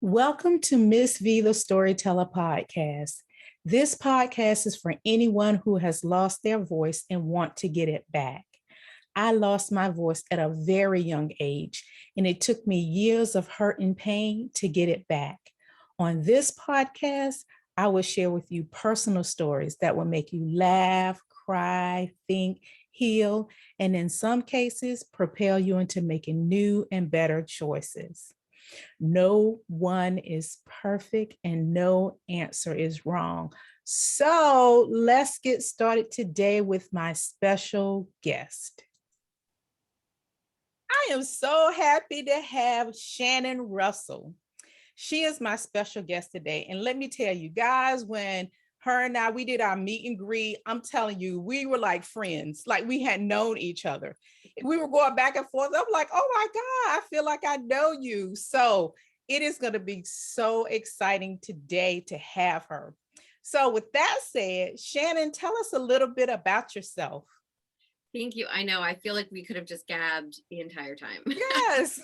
Welcome to Miss V, the Storyteller podcast. This podcast is for anyone who has lost their voice and want to get it back. I lost my voice at a very young age, and it took me years of hurt and pain to get it back. On this podcast, I will share with you personal stories that will make you laugh, cry, think, heal, and in some cases, propel you into making new and better choices. No one is perfect and no answer is wrong. So let's get started today with my special guest. I am so happy to have Shannon Russell. She is my special guest today. And let me tell you guys, when her and we did our meet and greet, I'm telling you, we were like friends, like we had known each other. We were going back and forth. I'm like, oh my God, I feel like I know you. So it is going to be so exciting today to have her. So with that said, Shannon, tell us a little bit about yourself. Thank you. I know. I feel like we could have just gabbed the entire time. Yes.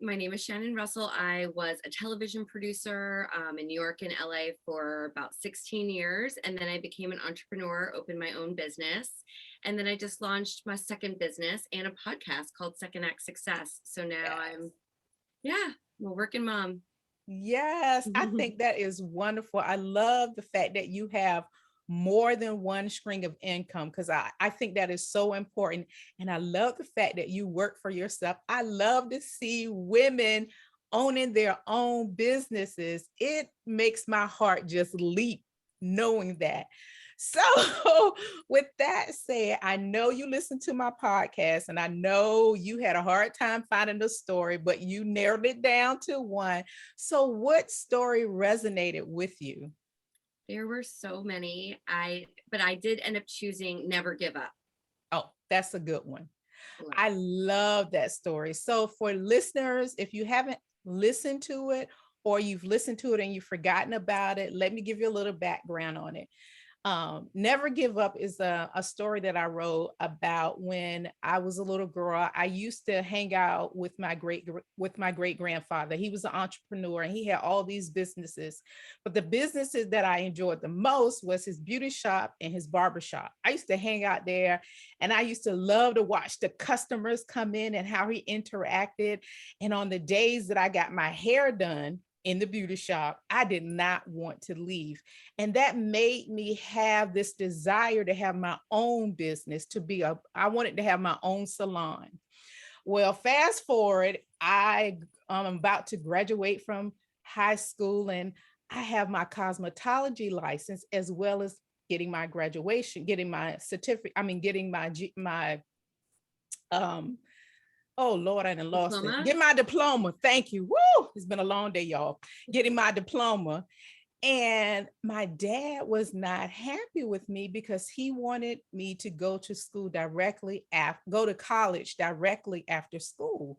My name is Shannon Russell. I was a television producer in New York and LA for about 16 years. And then I became an entrepreneur, opened my own business. And then I just launched my second business and a podcast called Second Act Success. So now I'm a working mom. Yes, I think that is wonderful. I love the fact that you have more than one string of income because I think that is so important. And I love the fact that you work for yourself. I love to see women owning their own businesses. It makes my heart just leap knowing that. So with that said, I know you listen to my podcast and I know you had a hard time finding the story, but you narrowed it down to one. So what story resonated with you? There were so many. But I did end up choosing Never Give Up. Oh, that's a good one. I love that story. So for listeners, if you haven't listened to it or you've listened to it and you've forgotten about it, let me give you a little background on it. Never Give Up is a story that I wrote about when I was a little girl. I used to hang out with my great grandfather. He was an entrepreneur and he had all these businesses, but the businesses that I enjoyed the most was his beauty shop and his barber shop. I used to hang out there and I used to love to watch the customers come in and how he interacted. And on the days that I got my hair done in the beauty shop, I did not want to leave. And that made me have this desire to have my own business, I wanted to have my own salon. Well, fast forward, I'm about to graduate from high school and I have my cosmetology license as well as getting my graduation, getting my certificate, getting my oh Lord, I done lost it. Get my diploma. Thank you. Woo! It's been a long day, y'all. Getting my diploma. And my dad was not happy with me because he wanted me to go to college directly after school.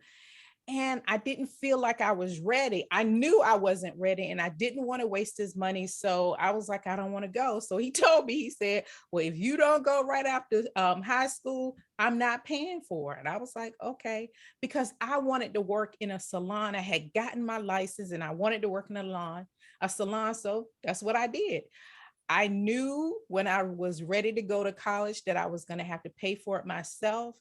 And I didn't feel like I was ready. I knew I wasn't ready and I didn't want to waste his money. So I was like, I don't want to go. So he told me, he said, well, if you don't go right after high school, I'm not paying for it. And I was like, okay, because I wanted to work in a salon. I had gotten my license and I wanted to work in a salon. So that's what I did. I knew when I was ready to go to college that I was going to have to pay for it myself,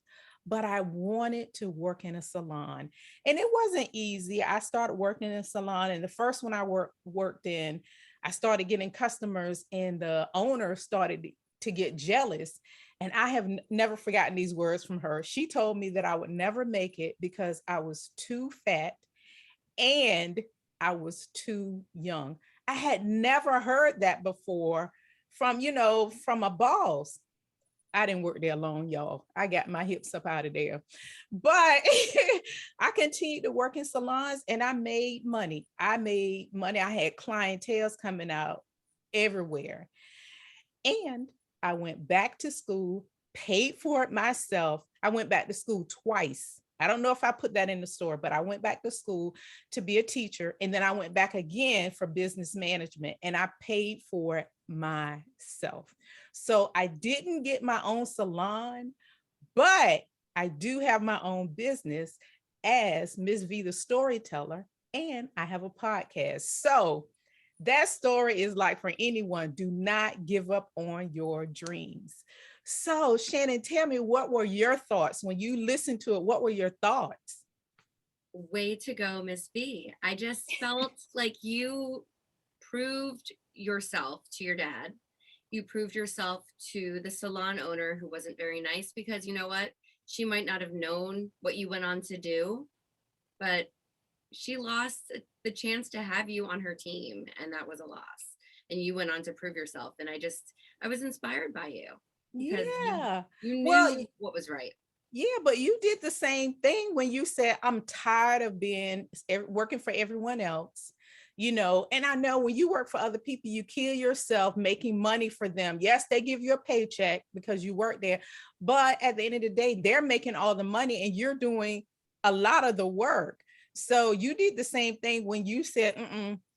but I wanted to work in a salon. And it wasn't easy. I started working in a salon, and the first one I worked in, I started getting customers, and the owner started to get jealous. And I have never forgotten these words from her. She told me that I would never make it because I was too fat and I was too young. I had never heard that before from a boss. I didn't work there long, y'all. I got my hips up out of there. But I continued to work in salons and I made money. I had clientele coming out everywhere. And I went back to school, paid for it myself. I went back to school twice. I don't know if I put that in the store, but I went back to school to be a teacher. And then I went back again for business management and I paid for it myself. So I didn't get my own salon, but I do have my own business. as Miss V the Storyteller, and I have a podcast. So that story is like for anyone, do not give up on your dreams. So, Shannon, tell me, what were your thoughts when you listened to it? What were your thoughts? Way to go, Miss B. I just felt like you proved yourself to your dad. You proved yourself to the salon owner who wasn't very nice, because you know what? She might not have known what you went on to do, but she lost the chance to have you on her team, and that was a loss. And you went on to prove yourself. And I was inspired by you because Yeah. you Well, knew what was right. yeah, but you did the same thing when you said, I'm tired of being working for everyone else, and I know when you work for other people, you kill yourself making money for them. Yes, they give you a paycheck because you work there, but at the end of the day, they're making all the money and you're doing a lot of the work. So you did the same thing when you said,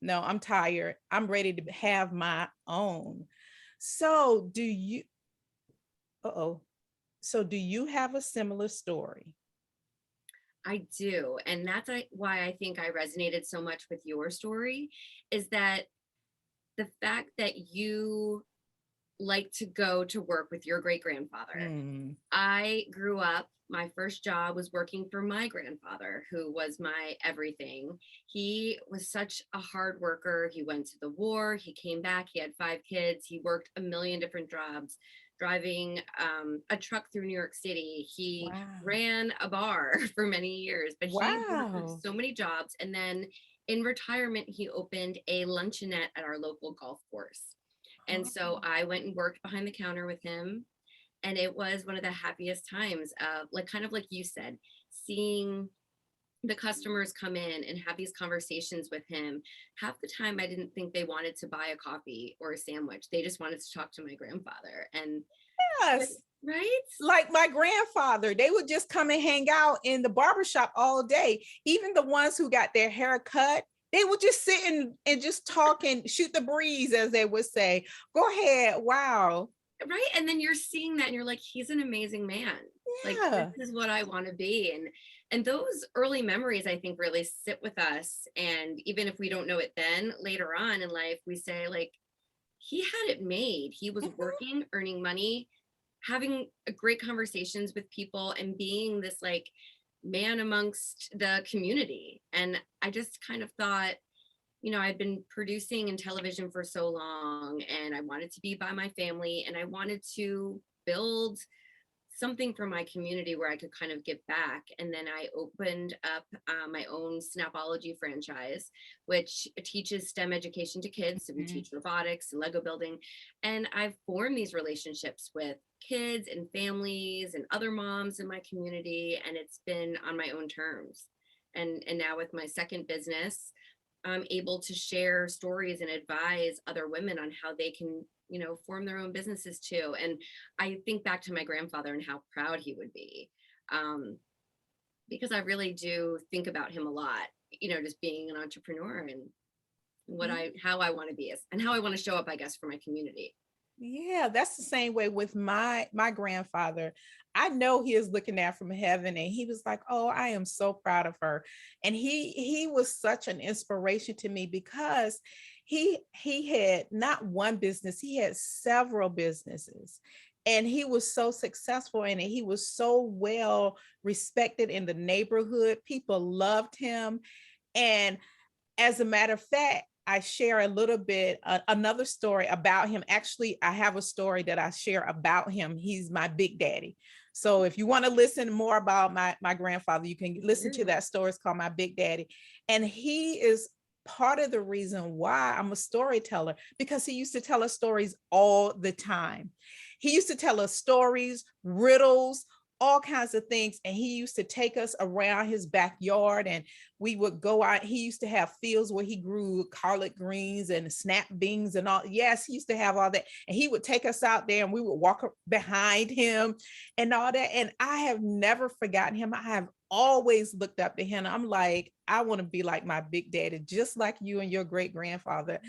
no, I'm tired. I'm ready to have my own. So uh-oh. So do you have a similar story? I do. And that's why I think I resonated so much with your story, is that the fact that you like to go to work with your great grandfather. Mm, I grew up, my first job was working for my grandfather, who was my everything. He was such a hard worker. He went to the war, he came back, he had 5 kids, he worked a million different jobs, driving a truck through New York City. He wow. ran a bar for many years, but he worked Wow. so many jobs. And then in retirement, he opened a luncheonette at our local golf course. And Oh, so I went and worked behind the counter with him. And it was one of the happiest times of, like, kind of like you said, seeing the customers come in and have these conversations with him. Half the time, I didn't think they wanted to buy a coffee or a sandwich. They just wanted to talk to my grandfather. And yes. right? Like my grandfather, they would just come and hang out in the barbershop all day. Even the ones who got their hair cut, they would just sit and just talk and shoot the breeze, as they would say. Go ahead. Wow. Right. And then you're seeing that and you're like, he's an amazing man. Like, this Yeah. is what I want to be. And those early memories, I think, really sit with us. And even if we don't know it then, later on in life, we say, like, he had it made. He was Mhm. working, earning money, having great conversations with people, and being this like man amongst the community. And I just kind of thought, I'd been producing in television for so long, and I wanted to be by my family, and I wanted to build something for my community where I could kind of give back. And then I opened up my own Snapology franchise, which teaches STEM education to kids. So we Mhm. teach robotics and Lego building. And I've formed these relationships with kids and families and other moms in my community. And it's been on my own terms. And now with my second business, I'm able to share stories and advise other women on how they can, form their own businesses too. And I think back to my grandfather and how proud he would be, um, because I really do think about him a lot, just being an entrepreneur and how I want to be and how I want to show up, I guess, for my community. Yeah, that's the same way with my grandfather. I know he is looking down from heaven and he was like, "Oh, I am so proud of her." And he was such an inspiration to me because he had not one business, he had several businesses. And he was so successful in it. He was so well respected in the neighborhood. People loved him. And as a matter of fact, I share a little bit, another story about him. Actually, I have a story that I share about him. He's my big daddy. So if you want to listen more about my grandfather, you can listen to Yeah. that story. It's called My Big Daddy. And he is part of the reason why I'm a storyteller, because he used to tell us stories all the time. He used to tell us stories, riddles, all kinds of things. And he used to take us around his backyard and we would go out. He used to have fields where he grew collard greens and snap beans and all. Yes, he used to have all that. And he would take us out there and we would walk behind him and all that. And I have never forgotten him. I have always looked up to him. I'm like, I want to be like my big daddy, just like you and your great grandfather.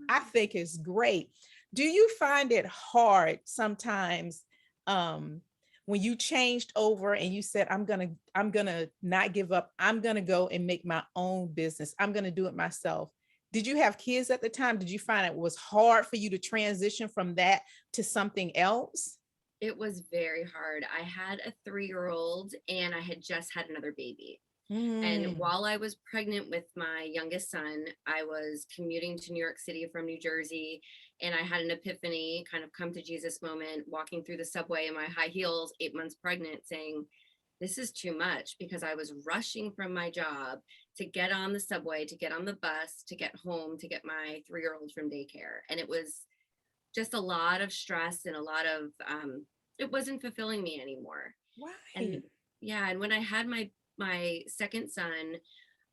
I think it's great. Do you find it hard sometimes? when you changed over and you said, I'm gonna not give up. I'm gonna go and make my own business. I'm gonna do it myself. Did you have kids at the time? Did you find it was hard for you to transition from that to something else? It was very hard. I had a 3-year-old and I had just had another baby. And Mm, while I was pregnant with my youngest son, I was commuting to New York City from New Jersey. And I had an epiphany, kind of come to Jesus moment, walking through the subway in my high heels, 8 months pregnant, saying, this is too much, because I was rushing from my job to get on the subway, to get on the bus, to get home, to get my 3-year-old from daycare. And it was just a lot of stress and a lot of, it wasn't fulfilling me anymore. And right. yeah, and when I had my second son,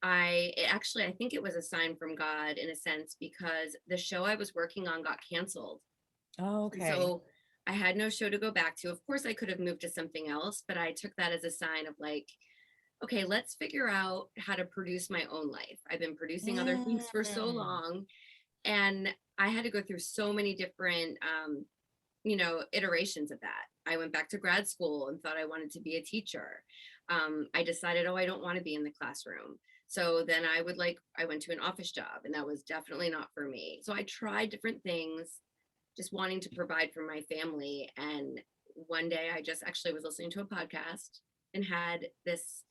actually, I think it was a sign from God in a sense, because the show I was working on got canceled. And Okay. so I had no show to go back to. Of course, I could have moved to something else, but I took that as a sign of like, okay, let's figure out how to produce my own life. I've been producing other things for so Mm, long, and I had to go through so many different iterations of that. I went back to grad school and thought I wanted to be a teacher. I decided, oh, I don't want to be in the classroom. So then I went to an office job, and that was definitely not for me. So I tried different things, just wanting to provide for my family. And one day I just actually was listening to a podcast and had this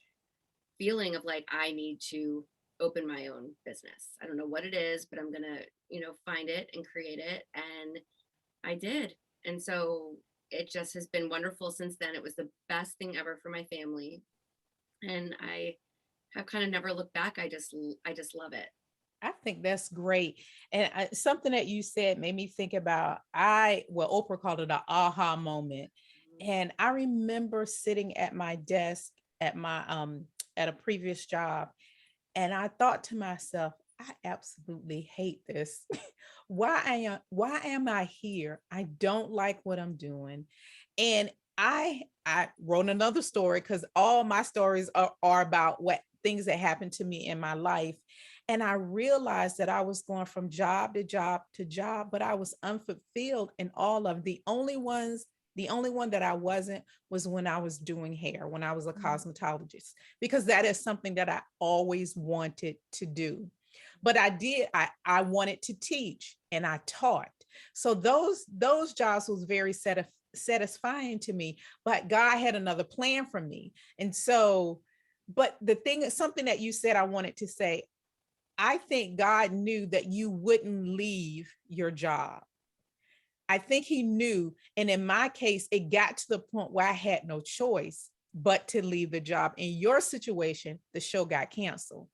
feeling of like, I need to open my own business. I don't know what it is, but I'm going to, find it and create it. And I did. And so it just has been wonderful since then. It was the best thing ever for my family. And I have kind of never looked back. I just love it. I think that's great. And something that you said made me think about, well, Oprah called it an aha moment. And I remember sitting at my desk at a previous job, and I thought to myself, I absolutely hate this. Why am I here? I don't like what I'm doing. And I wrote another story, because all my stories are about what things that happened to me in my life. And I realized that I was going from job to job to job, but I was unfulfilled in all of the only one that I wasn't was when I was doing hair, when I was a cosmetologist, because that is something that I always wanted to do. But I wanted to teach, and I taught. So those jobs was very satisfying to me, but God had another plan for me. And so, but the thing is, something that you said, I wanted to say, I think God knew that you wouldn't leave your job. I think he knew. And in my case, it got to the point where I had no choice but to leave the job. In your situation, the show got canceled.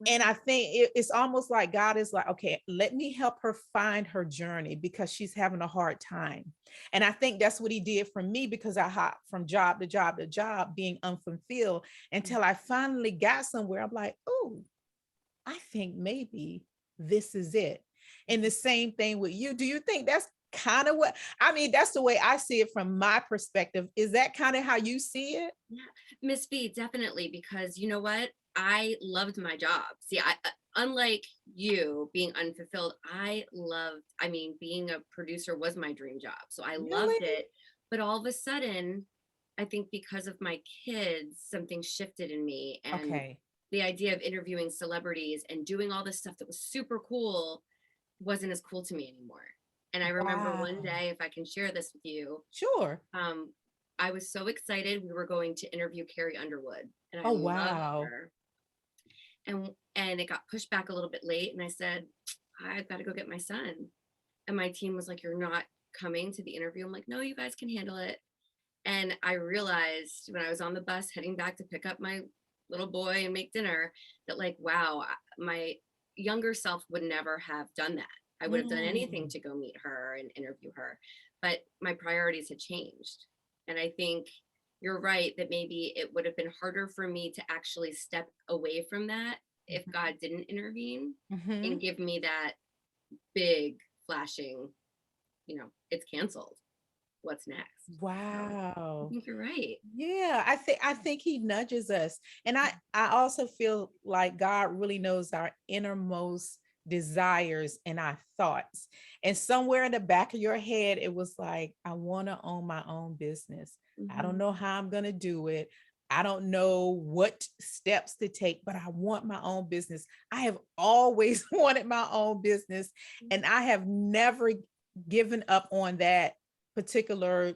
And Right. I think it's almost like God is like, okay, let me help her find her journey, because she's having a hard time. And I think that's what he did for me, because I hopped from job to job to job, being unfulfilled, until I finally got somewhere. I'm like, oh, I think maybe this is it. And the same thing with you. Do you think that's kind of what I mean? That's the way I see it from my perspective. Is that kind of how you see it? Yeah, Miss B, definitely, because you know what? I loved my job. See, unlike you being unfulfilled, I mean, being a producer was my dream job. So I loved Really? it. But all of a sudden, I think because of my kids, something shifted in me. And Okay. the idea of interviewing celebrities and doing all this stuff that was super cool wasn't as cool to me anymore. And I remember one Wow. day, if I can share this with you, Sure. um, I was so excited. We were going to interview Carrie Underwood, and I Oh, loved wow. her. And it got pushed back a little bit late, and I said, I've got to go get my son. And my team was like, "You're not coming to the interview?" I'm like, "No, you guys can handle it." And I realized when I was on the bus heading back to pick up my little boy and make dinner that, like, wow, my younger self would never have done that. I would have done anything Mm, to go meet her and interview her, but my priorities had changed. And I think you're right that maybe it would have been harder for me to actually step away from that if mhm, God didn't intervene and mhm. give me that big flashing, it's canceled. What's next? So I Wow. think you're right. Yeah, I think he nudges us. And I also feel like God really knows our innermost desires, and our thoughts. And somewhere in the back of your head, it was like, I want to own my own business. I don't know how I'm going to do it. I don't know what steps to take, but I want my own business. I have always wanted my own business, and I have never given up on that particular,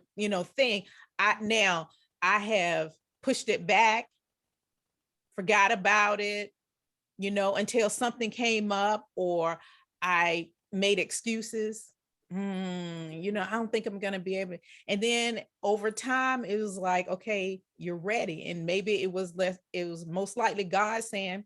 thing. I have pushed it back, forgot about it, until something came up or I made excuses. I don't think I'm going to be able. And then over time, it was like, okay, you're ready. And maybe it was most likely God saying,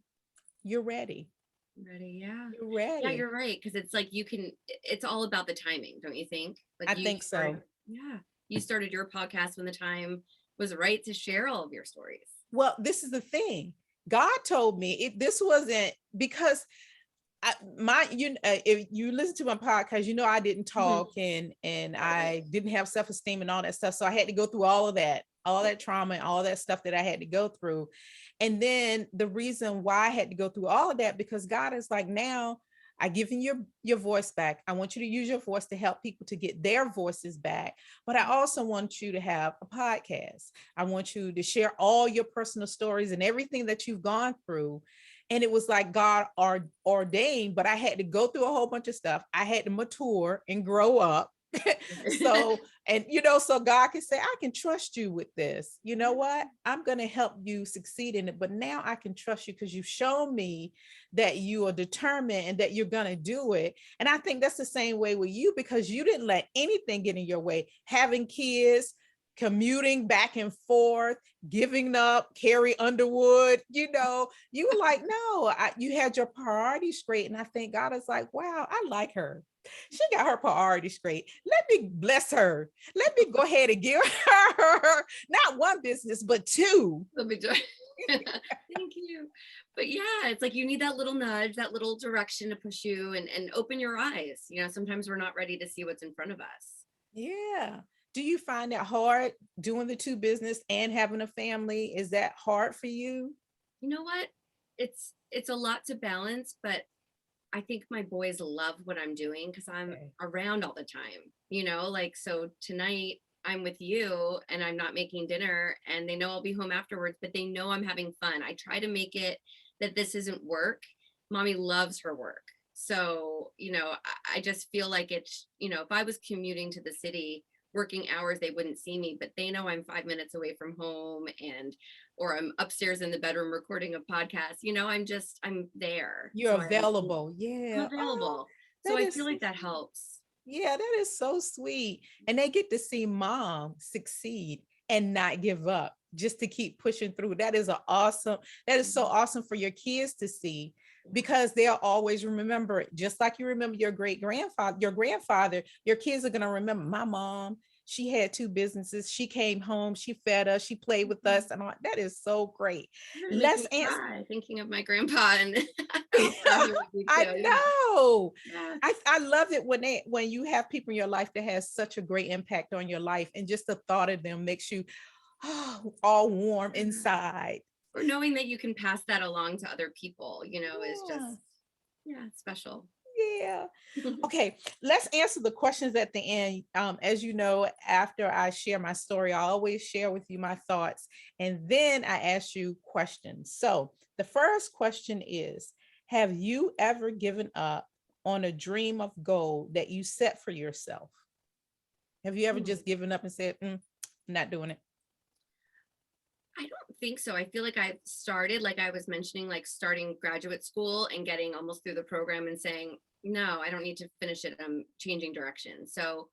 you're ready. Ready, yeah. You're Yeah, ready. you're right. Because it's like it's all about the timing, don't you think? Like I think so. Yeah. You started your podcast when the time was right to share all of your stories. Well, this is the thing. God told me this wasn't because if you listen to my podcast, I didn't talk and I didn't have self-esteem and all that stuff. So I had to go through all that trauma and all that stuff that I had to go through. And then the reason why I had to go through all of that, because God is like, now I given your voice back. I want you to use your voice to help people to get their voices back. But I also want you to have a podcast. I want you to share all your personal stories and everything that you've gone through. And it was like God ordained, but I had to go through a whole bunch of stuff. I had to mature and grow up. So God can say, I can trust you with this. You know what? I'm going to help you succeed in it. But now I can trust you because you've shown me that you are determined and that you're going to do it. And I think that's the same way with you, because you didn't let anything get in your way. Having kids, commuting back and forth, giving up Carrie Underwood, you were like, no, you had your priorities straight. And I think God is like, wow, I like her. She got her priorities straight. Let me bless her. Let me go ahead and give her not one business, but two. Let me join. Thank you. But yeah, it's like you need that little nudge, that little direction to push you and open your eyes. Sometimes we're not ready to see what's in front of us. Yeah. Do you find that hard doing the two business and having a family? Is that hard for you? You know what? It's a lot to balance, but I think my boys love what I'm doing because I'm around all the time, like, so tonight I'm with you and I'm not making dinner and they know I'll be home afterwards, but they know I'm having fun. I try to make it that this isn't work. Mommy loves her work. So, I just feel like it's, if I was commuting to the city, working hours, they wouldn't see me, but they know I'm 5 minutes away from home or I'm upstairs in the bedroom recording a podcast. I'm there. You're available. Yeah. I'm available. Oh, so I feel like that helps. Yeah, that is so sweet. And they get to see mom succeed and not give up, just to keep pushing through. That is so awesome for your kids to see, because they'll always remember it. Just like you remember your grandfather, your kids are going to remember my mom. She had two businesses. She came home, she fed us, she played with us. And all. That is so great. Let's answer. Thinking of my grandpa and I know. Yeah. I love it when you have people in your life that has such a great impact on your life, and just the thought of them makes you all warm inside. Or knowing that you can pass that along to other people, is just special. Yeah. Okay, let's answer the questions at the end. As you know, after I share my story, I always share with you my thoughts, and then I ask you questions. So the first question is, have you ever given up on a dream of goal that you set for yourself? Have you ever just given up and said, I'm not doing it? I don't think so. I feel like I started, like I was mentioning, like starting graduate school and getting almost through the program and saying, no, I don't need to finish it. I'm changing direction. So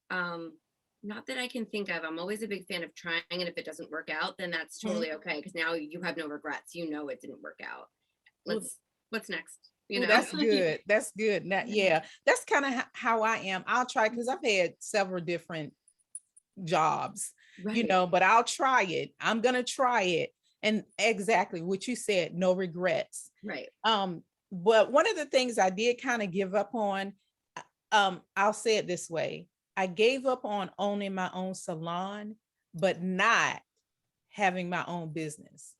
not that I can think of. I'm always a big fan of trying. And if it doesn't work out, then that's totally okay. Because now you have no regrets. It didn't work out. What's next? That's good. That's good. That's kind of how I am. I'll try, because I've had several different jobs, but I'll try it. I'm gonna try it. And exactly what you said, no regrets. Right. But one of the things I did kind of give up on, I'll say it this way: I gave up on owning my own salon, but not having my own business.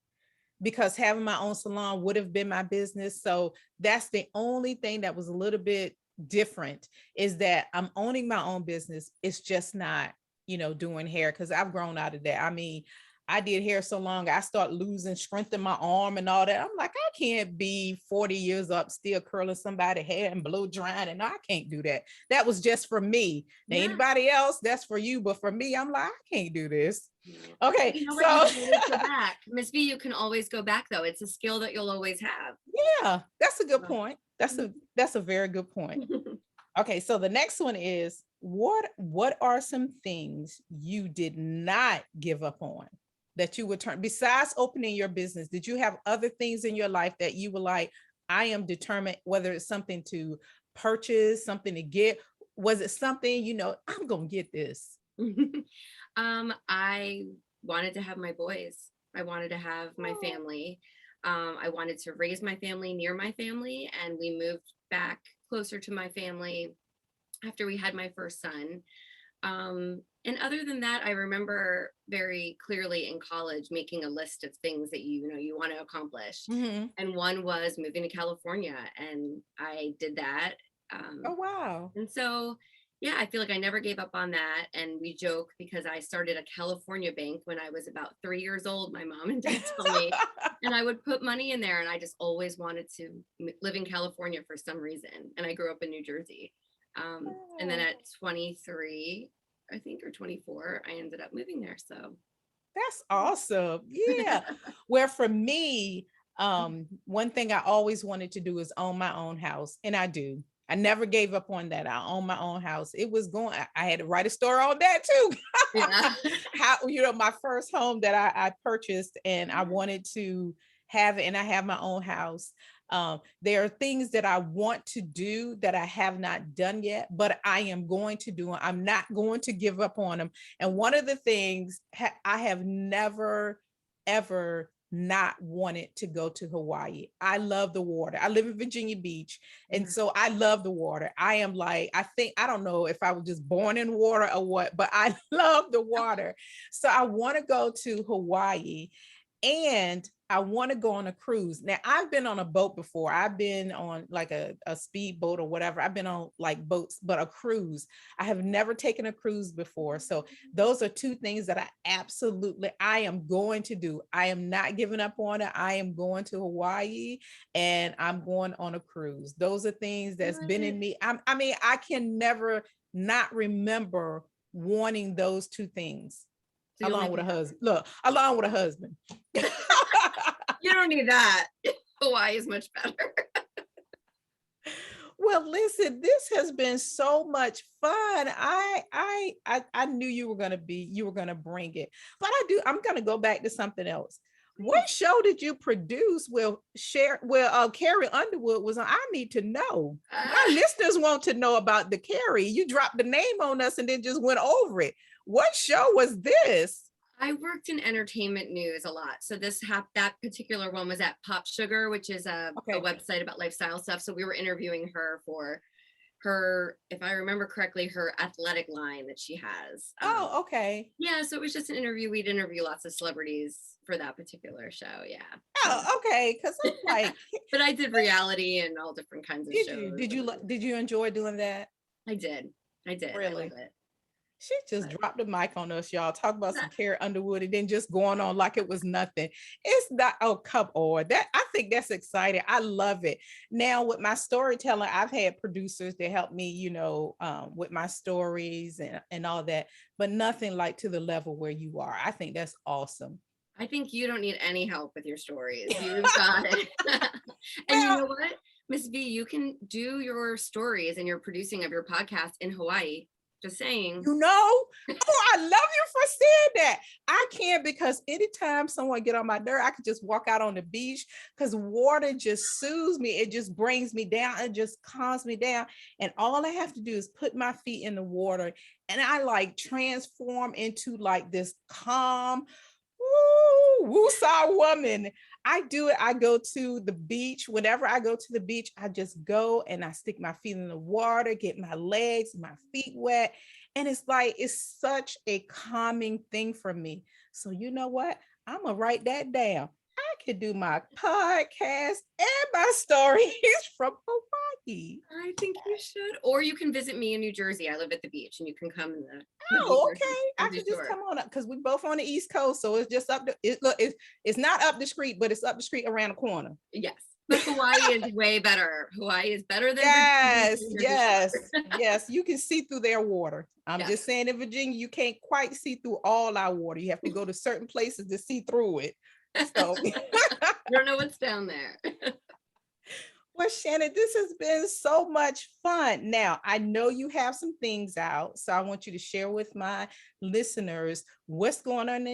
because having my own salon would have been my business. So that's the only thing that was a little bit different, is that I'm owning my own business. It's just not, doing hair, because I've grown out of that. I mean, I did hair so long, I start losing strength in my arm and all that. I'm like, I can't be 40 years up still curling somebody's hair and blow drying. And I can't do that. That was just for me. Now, Yeah. anybody else, that's for you. But for me, I'm like, I can't do this. Okay. You know So what? You can always go back. Miss B, you can always go back though. It's a skill that you'll always have. yeah, that's a good point. That's a very good point. Okay, so the next one is, what are some things you did not give up on that you would turn, besides opening your business? Did you have other things in your life that you were like, I am determined, whether it's something to purchase, something to get? Was it something, I'm gonna get this? I wanted to have my boys. I wanted to have my family. I wanted to raise my family near my family, and we moved back closer to my family after we had my first son. And other than that, I remember very clearly in college making a list of things that you want to accomplish. Mm-hmm. And one was moving to California, and I did that. Oh, wow. And so, yeah, I feel like I never gave up on that. And we joke because I started a California bank when I was about 3 years old, my mom and dad told me, and I would put money in there. And I just always wanted to live in California for some reason. And I grew up in New Jersey. And then at 23, I think, or 24, I ended up moving there. So that's awesome. Yeah. Where for me, one thing I always wanted to do is own my own house. And I do. I never gave up on that. I own my own house. It was I had to write a story on that too. yeah. How, my first home that I purchased, and I wanted to have it, and I have my own house. There are things that I want to do that I have not done yet, but I am going to do. I'm not going to give up on them. And one of the things, I have never, ever not wanted to go to Hawaii. I love the water. I live in Virginia Beach. And so I love the water. I am like, I don't know if I was just born in water or what, but I love the water. So I want to go to Hawaii, and I want to go on a cruise. Now, I've been on a boat before. I've been on like a speed boat or whatever. I've been on like boats, but a cruise. I have never taken a cruise before. So those are two things that I am going to do. I am not giving up on it. I am going to Hawaii, and I'm going on a cruise. Those are things that's been in me. I can never not remember wanting those two things. So along with a husband. Look, along with a husband. You don't need that. Hawaii is much better. Well, listen, this has been so much fun. I knew you were gonna bring it, but I'm gonna go back to something else. What show did you produce where Carrie Underwood was on? I need to know. My listeners want to know about the Carrie. You dropped the name on us and then just went over it. What show was this? I worked in entertainment news a lot. So that particular one was at Pop Sugar, which is a website about lifestyle stuff. So we were interviewing her for her, if I remember correctly, her athletic line that she has. Oh, okay. Yeah, so it was just an interview. We'd interview lots of celebrities for that particular show. Yeah. Oh, okay. Because I'm like, but I did reality and all different kinds of shows. Did you enjoy doing that? I did. Really? I love it. She just dropped the mic on us, y'all. Talk about some Carrie Underwood and then just going on like it was nothing. It's not, oh, come on. I think that's exciting. I love it. Now with my storytelling, I've had producers that help me, with my stories and all that, but nothing like to the level where you are. I think that's awesome. I think you don't need any help with your stories. You've got it. And you know what, Miss V, you can do your stories and your producing of your podcast in Hawaii. Just saying. Oh, I love you for saying that. I can, because anytime someone get on my nerve, I could just walk out on the beach, because water just soothes me. It just brings me down. It just calms me down. And all I have to do is put my feet in the water, and I like transform into like this calm, woo-saw woman. I do it. I go to the beach. Whenever I go to the beach, I just go and I stick my feet in the water, get my legs, my feet wet. And it's such a calming thing for me. So you know what? I'm going to write that down. I can do my podcast and my stories from Hawaii. I think you should. Or you can visit me in New Jersey. I live at the beach and you can come in the New Oh, Jersey, okay. I Jersey can just Shore. come on up because we both on the East Coast. So it's just up the it's not up the street, but it's up the street around the corner. Yes. But Hawaii is way better. Hawaii is better than Virginia Yes, and Jersey yes, Shore. yes. You can see through their water. I'm Yes. just saying in Virginia, you can't quite see through all our water. You have to go to certain places to see through it. So You don't know what's down there. well, Shannon, this has been so much fun. Now, I know you have some things out, so I want you to share with my listeners what's going on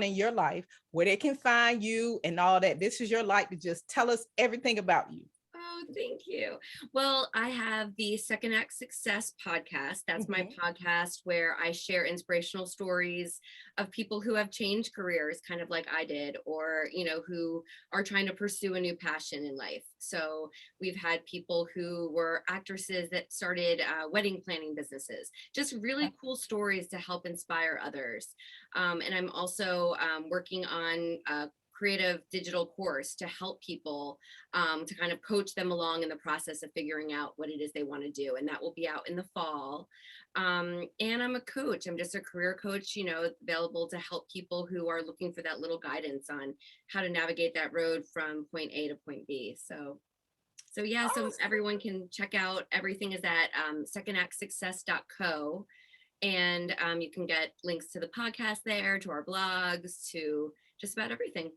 in your life, where they can find you and all that. This is your life to just tell us everything about you. Oh, thank you. Well, I have the Second Act Success podcast. That's my podcast where I share inspirational stories of people who have changed careers, kind of like I did, or, who are trying to pursue a new passion in life. So we've had people who were actresses that started wedding planning businesses, just really cool stories to help inspire others. And I'm also working on creative digital course to help people to kind of coach them along in the process of figuring out what it is they want to do. And that will be out in the fall. And I'm a coach. I'm just a career coach, available to help people who are looking for that little guidance on how to navigate that road from point A to point B. So yeah, so everyone can check out, everything is at secondactsuccess.co. And you can get links to the podcast there, to our blogs, to just about everything.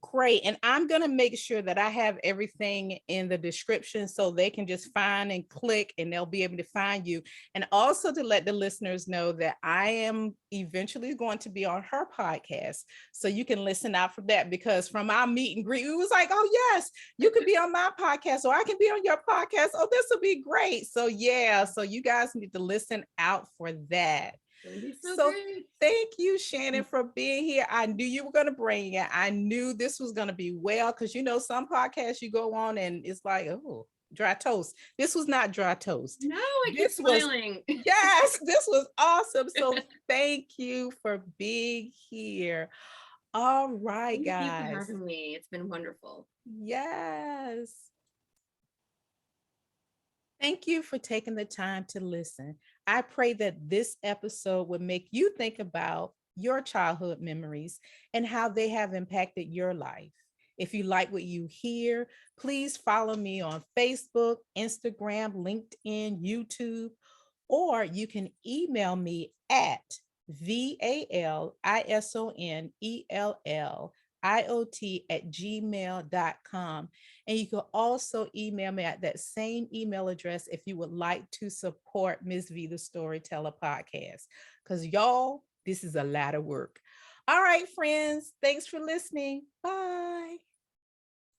Great. And I'm going to make sure that I have everything in the description so they can just find and click and they'll be able to find you. And also to let the listeners know that I am eventually going to be on her podcast. So you can listen out for that, because from our meet and greet, it was like, oh, yes, you could be on my podcast, or I can be on your podcast. Oh, this will be great. So yeah, so you guys need to listen out for that. So thank you, Shannon, for being here. I knew you were going to bring it. I knew this was going to be well, because some podcasts you go on and it's like, oh, dry toast. This was not dry toast. No, I keep smiling. Yes, this was awesome. So thank you for being here. All right, guys. Thank you for having me. It's been wonderful. Yes. Thank you for taking the time to listen. I pray that this episode would make you think about your childhood memories and how they have impacted your life. If you like what you hear, please follow me on Facebook, Instagram, LinkedIn, YouTube, or you can email me at VALISONELLIOT@gmail.com. And you can also email me at that same email address if you would like to support Ms. V, the Storyteller podcast. Because y'all, this is a lot of work. All right, friends. Thanks for listening. Bye.